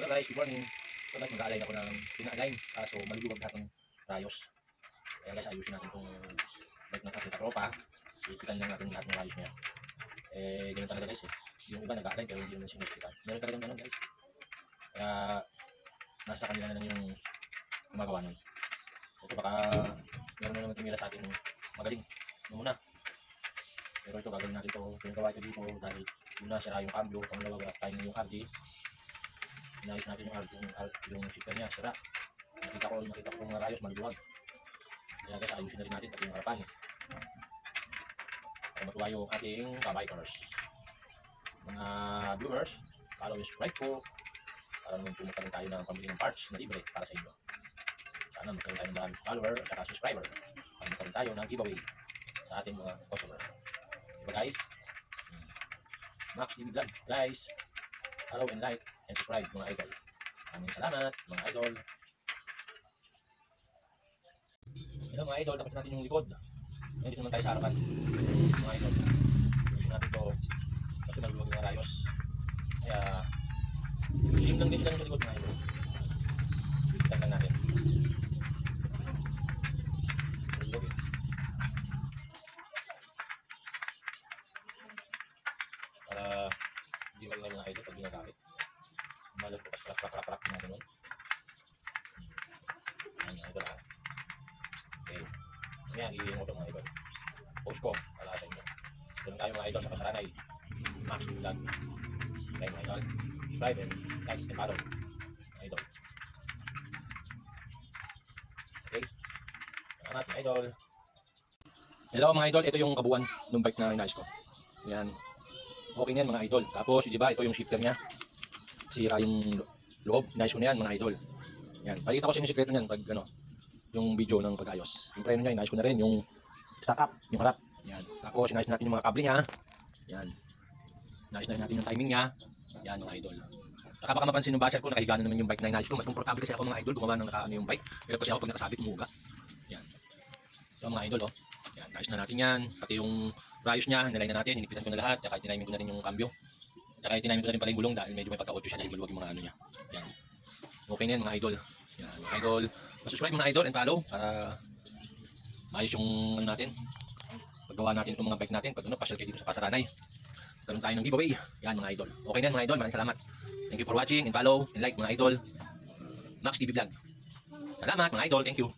So guys, good morning. So guys, mag-align ako ng pina-align. Kaso maluluwag lahat ng rayos. Kaya guys, ayusin natin itong bike ng ating katropa. Ipitan lang natin lahat ng rayos niya. Eh, ganun talaga guys eh. Yung iba nag-align pero hindi naman sinusipitan. Meron talagang ganun guys. Kaya, nasa kanila na lang yung gumagawa nun. Ito baka meron na naman tumira sa atin magaling. Muna. Pero ito gagawin natin ito. Yung gawa ito dito dahil una sira yung cambio. Pangalawa tayo na yung RD. Inayos natin yung shifter niya, sira. Nakita ko mga rayos, maluwag. Kaya guys, ayusin na rin natin pati yung harapan. Para matuwa yung ating kabikers. Mga viewers, follow and subscribe po. Para naman pumunta rin tayo ng pambili ng parts na libre para sa inyo. Sana magkaroon tayo ng maraming follower at saka subscriber. Para magkaroon tayo ng giveaway sa ating mga customer. Diba guys? Max TV Vlog. Guys, follow and like and subscribe mga idol. Maraming salamat mga idol. Hello mga idol, tapos natin yung likod. Ngayon dito naman tayo sa harapan mga idol. Tapos natin ito kasi malulog yung rayos. Kaya same lang din sila sa likod mga idol. Bibitan lang natin. Malulog eh. Para hindi malulog mga idol pag ginagamit. Malulog ko kasi krak na gano'n. Ayan yung idol ha. Okay. Ayan, i-remote mga idol. Post ko para sa inyo. Doon tayo mga idol sa Kasaranay. Max Vlog. Okay mga idol. Subscribe and like and follow mga idol. Okay. Salamat mga idol. Hello mga idol, ito yung kabuuan ng bike na inayos ko. Ayan. Okay yan mga idol. Tapos di ba ito yung shifter niya. Sira yung loob. Inayos ko na yan mga idol. Ayan. Pakita ko sa inyo yung sikreto niyan pag ano, yung video ng pag-ayos. Yung preno niya, inayos ko na rin yung stock up, yung harap. Yan. Tapos inayos natin yung mga kable niya. Yan. Inayos na natin yung timing niya. Yan mga idol. Baka mapansin yung basher ko, nakahiga na naman yung bike na inayos ko. Mas komportable kasi ako mga idol, gumawa ng nakaano yung bike. Pero kasi ako pag nakasabit, umuga. Yan. So mga idol, oh. Yan. Inayos na natin yan. Pati yung rayos niya, nilay na natin. Hinipitan ko na lahat. Tsaka itinamin ko na rin yung cambio. Tsaka itinamin ko na rin pala yung gulong dahil medyo may pagka-audio siya dahil maluwag yung mga ano niya. Yan. Okay na yan mga idol. Yan mga idol. Subscribe mga idol and follow para maayos yung ano natin. Paggawa natin itong mga bike natin. Pag ano, pasyal kayo dito sa Kasaranay. Karoon tayo ng giveaway. Yan mga idol. Okay na yan mga idol. Maraming salamat. Thank you for watching and follow and like mga idol. Max TV Vlog. Salamat mga idol. Thank you.